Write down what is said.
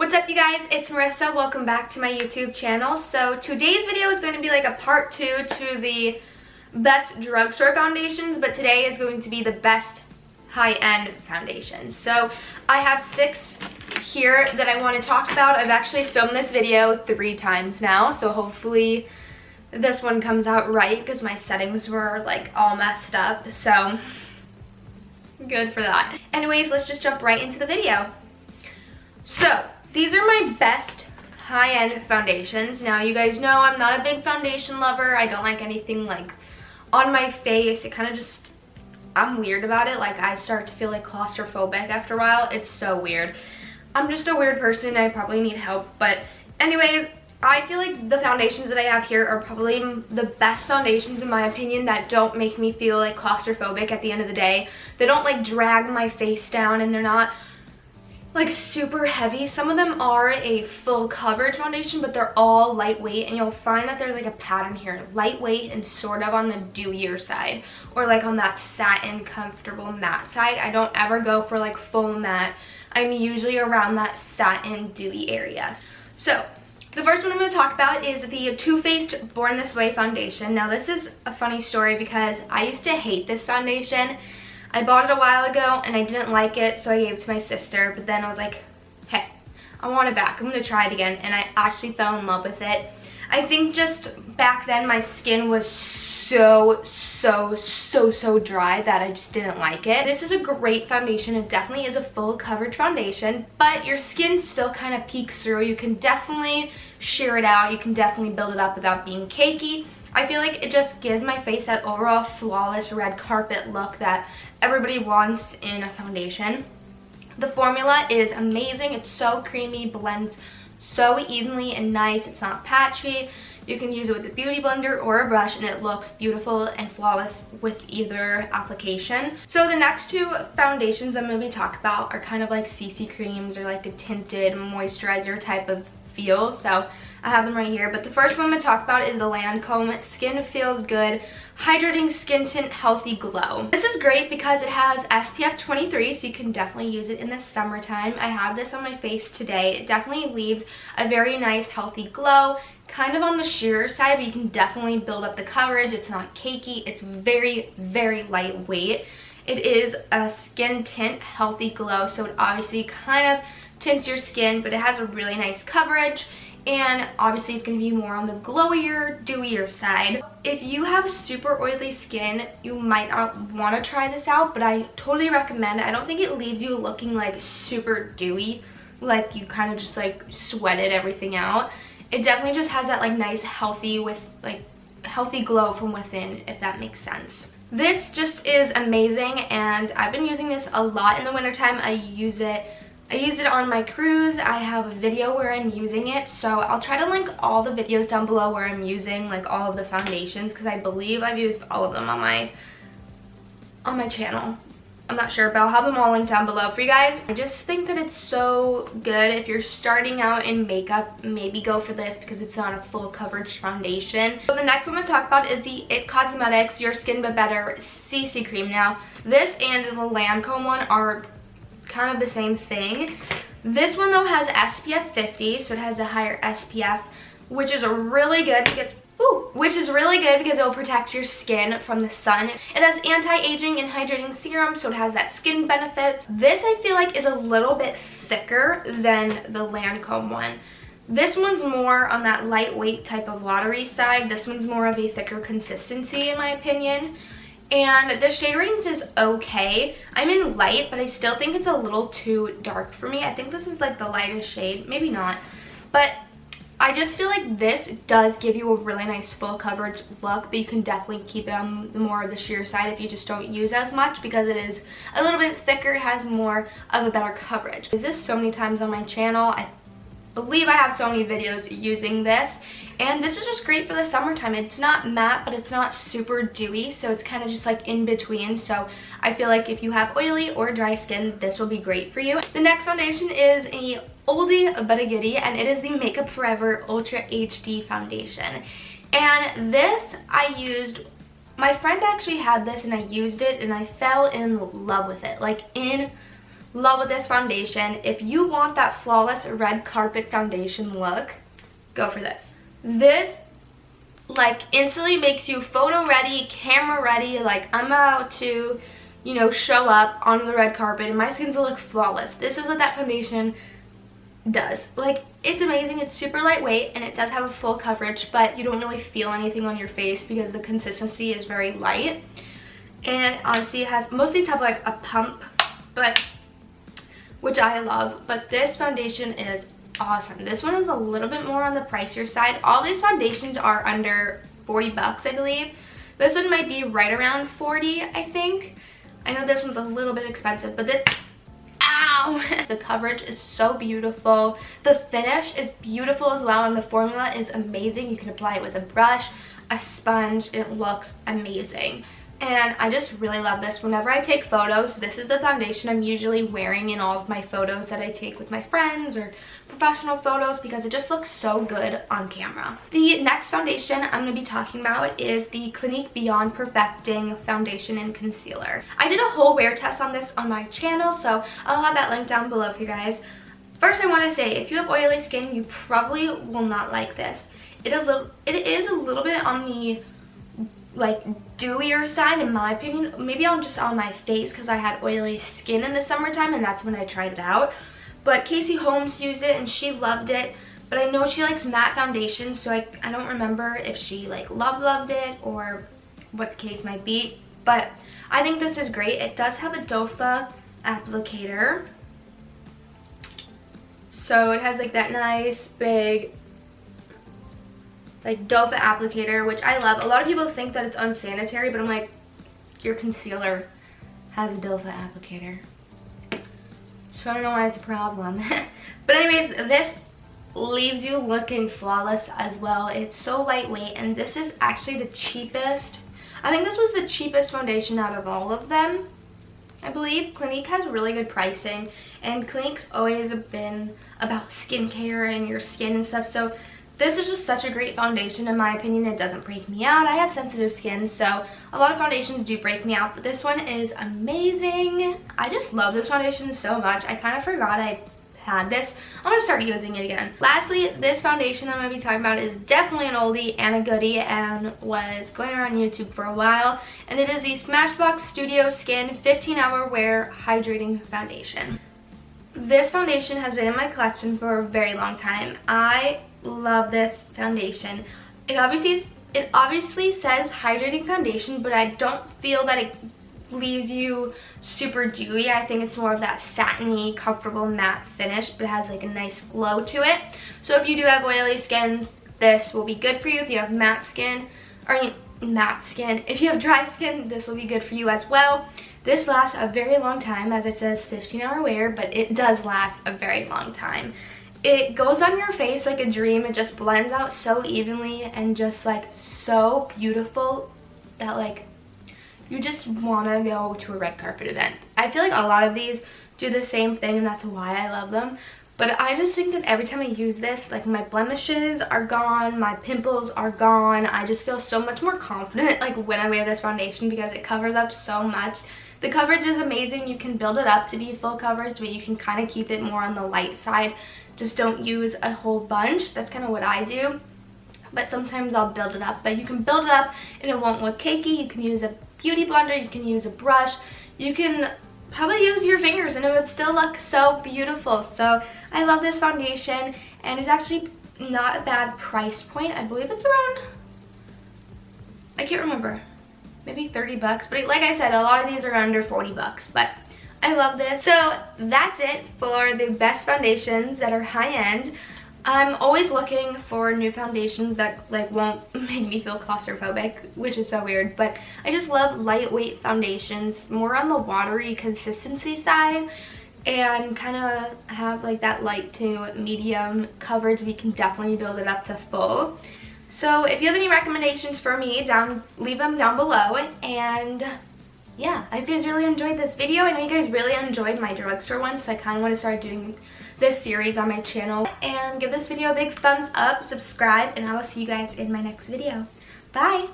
What's up, you guys? It's Marissa. Welcome back to my YouTube channel. So today's video is going to be like a part 2 to the best drugstore foundations, but today is going to be the best high-end foundations. So I have 6 here that I want to talk about. I've actually filmed this video 3 times now, so hopefully this one comes out right because my settings were like all messed up, so good for that. Anyways, let's just jump right into the video. So these are my best high-end foundations. Now, you guys know I'm not a big foundation lover. I don't like anything like on my face. It kind of just, I'm weird about it. Like, I start to feel like claustrophobic after a while. It's so weird. I'm just a weird person. I probably need help. But anyways, I feel like the foundations that I have here are probably the best foundations in my opinion that don't make me feel like claustrophobic at the end of the day. They don't like drag my face down, and they're not like super heavy. Some of them are a full coverage foundation, but they're all lightweight, and you'll find that there's like a pattern here, lightweight and sort of on the dewier side, or like on that satin comfortable matte side. I don't ever go for like full matte. I'm usually around that satin dewy area. So the first one I'm going to talk about is the Too Faced Born This Way foundation. Now, this is a funny story because I used to hate this foundation. I bought it a while ago and I didn't like it, so I gave it to my sister, but then I was like, hey, I want it back. I'm going to try it again, and I actually fell in love with it. I think just back then my skin was so dry that I just didn't like it. This is a great foundation. It definitely is a full coverage foundation, but your skin still kind of peeks through. You can definitely sheer it out. You can definitely build it up without being cakey. I feel like it just gives my face that overall flawless red carpet look that everybody wants in a foundation. The formula is amazing. It's so creamy, blends so evenly and nice. It's not patchy. You can use it with a beauty blender or a brush, and it looks beautiful and flawless with either application. So the next 2 foundations I'm going to be talking about are kind of like CC creams or like a tinted moisturizer type of feel. So I have them right here, but the first one I'm going to talk about is the Lancome Skin Feels Good Hydrating Skin Tint Healthy Glow. This is great because it has SPF 23, so you can definitely use it in the summertime. I have this on my face today. It definitely leaves a very nice healthy glow, kind of on the sheer side, but you can definitely build up the coverage. It's not cakey. It's very lightweight. It is a skin tint healthy glow, so it obviously kind of tints your skin, but it has a really nice coverage, and obviously it's going to be more on the glowier, dewier side. If you have super oily skin, you might not want to try this out, but I totally recommend it. I don't think it leaves you looking like super dewy, like you kind of just like sweated everything out. It definitely just has that like nice healthy glow from within, if that makes sense. This just is amazing, and I've been using this a lot in the wintertime. I use it on my cruise. I have a video where I'm using it, so I'll try to link all the videos down below where I'm using like all of the foundations, because I believe I've used all of them on my channel. I'm not sure, but I'll have them all linked down below for you guys. I just think that it's so good. If you're starting out in makeup, maybe go for this because it's not a full coverage foundation. So the next one I'm going to talk about is the It Cosmetics Your Skin But Better CC Cream. Now, this and the Lancome one are kind of the same thing. This one though has SPF 50, so it has a higher SPF, which is really good because it will protect your skin from the sun. It has anti-aging and hydrating serum, so it has that skin benefits. This I feel like is a little bit thicker than the Lancome one. This one's more on that lightweight type of watery side. This one's more of a thicker consistency in my opinion. And the shade range is okay. I'm in light, but I still think it's a little too dark for me. I think this is like the lightest shade, maybe not, but I just feel like this does give you a really nice full coverage look, but you can definitely keep it on the more of the sheer side if you just don't use as much, because it is a little bit thicker. It has more of a better coverage. I use this so many times on my channel. I believe I have so many videos using this, and this is just great for the summertime. It's not matte, but it's not super dewy, so it's kind of just like in between. So I feel like if you have oily or dry skin, this will be great for you. The next foundation is a oldie but a goodie, and it is the Makeup Forever Ultra HD foundation. And this I used, my friend actually had this and I used it and I fell in love with it, like in love with this foundation. If you want that flawless red carpet foundation look, go for this. This like instantly makes you photo ready, camera ready. Like I'm about to, you know, show up on the red carpet and my skin's gonna look flawless. This is what that foundation does. Like, it's amazing. It's super lightweight and it does have a full coverage, but you don't really feel anything on your face because the consistency is very light. And honestly, it has, most of these have like a pump, but which I love, but this foundation is awesome. This one is a little bit more on the pricier side. All these foundations are under 40 bucks, I believe. This one might be right around 40, I think. I know this one's a little bit expensive, but this, ow! The coverage is so beautiful. The finish is beautiful as well, and the formula is amazing. You can apply it with a brush, a sponge, and it looks amazing. And I just really love this. Whenever I take photos, this is the foundation I'm usually wearing in all of my photos that I take with my friends or professional photos because it just looks so good on camera. The next foundation I'm going to be talking about is the Clinique Beyond Perfecting Foundation and Concealer. I did a whole wear test on this on my channel, so I'll have that link down below for you guys. First, I want to say, if you have oily skin, you probably will not like this. It is a little bit on the like dewier side in my opinion, maybe on just on my face because I had oily skin in the summertime and that's when I tried it out. But Casey Holmes used it and she loved it, but I know she likes matte foundations, so I don't remember if she like loved it or what the case might be, but I think this is great. It does have a doe applicator, so it has like that nice big like doe applicator, which I love. A lot of people think that it's unsanitary, but I'm like, your concealer has a doe applicator, so I don't know why it's a problem. But anyways, this leaves you looking flawless as well. It's so lightweight, and this is actually the cheapest. I think this was the cheapest foundation out of all of them. I believe Clinique has really good pricing, and Clinique's always been about skincare and your skin and stuff, so this is just such a great foundation in my opinion. It doesn't break me out. I have sensitive skin, so a lot of foundations do break me out, but this one is amazing. I just love this foundation so much. I kind of forgot I had this. I'm going to start using it again. Lastly, this foundation I'm going to be talking about is definitely an oldie and a goodie and was going around YouTube for a while, and it is the Smashbox Studios Skin 15-Hour Wear Hydrating Foundation. This foundation has been in my collection for a very long time. I love this foundation. It obviously says hydrating foundation, but I don't feel that it leaves you super dewy. I think it's more of that satiny, comfortable matte finish, but it has like a nice glow to it. So if you do have oily skin, this will be good for you. If you have matte skin, if you have dry skin, this will be good for you as well. This lasts a very long time, as it says 15-hour wear, but it does last a very long time. It goes on your face like a dream. It just blends out so evenly and just like so beautiful that like you just want to go to a red carpet event. I feel like a lot of these do the same thing, and that's why I love them. But I just think that every time I use this, like my blemishes are gone, my pimples are gone. I just feel so much more confident like when I wear this foundation because it covers up so much. The coverage is amazing. You can build it up to be full coverage, but you can kind of keep it more on the light side. Just don't use a whole bunch. That's kind of what I do. But sometimes I'll build it up. But you can build it up and it won't look cakey. You can use a beauty blender. You can use a brush. You can probably use your fingers and it would still look so beautiful. So I love this foundation, and it's actually not a bad price point. I believe it's around, I can't remember, maybe 30 bucks. But like I said, a lot of these are under 40 bucks. But I love this. So that's it for the best foundations that are high-end. I'm always looking for new foundations that like won't make me feel claustrophobic, which is so weird, but I just love lightweight foundations, more on the watery consistency side, and kind of have like that light to medium coverage. We can definitely build it up to full. So if you have any recommendations for me, leave them down below. And yeah, I hope you guys really enjoyed this video. I know you guys really enjoyed my drugstore one, so I kind of want to start doing this series on my channel. And give this video a big thumbs up, subscribe, and I will see you guys in my next video. Bye!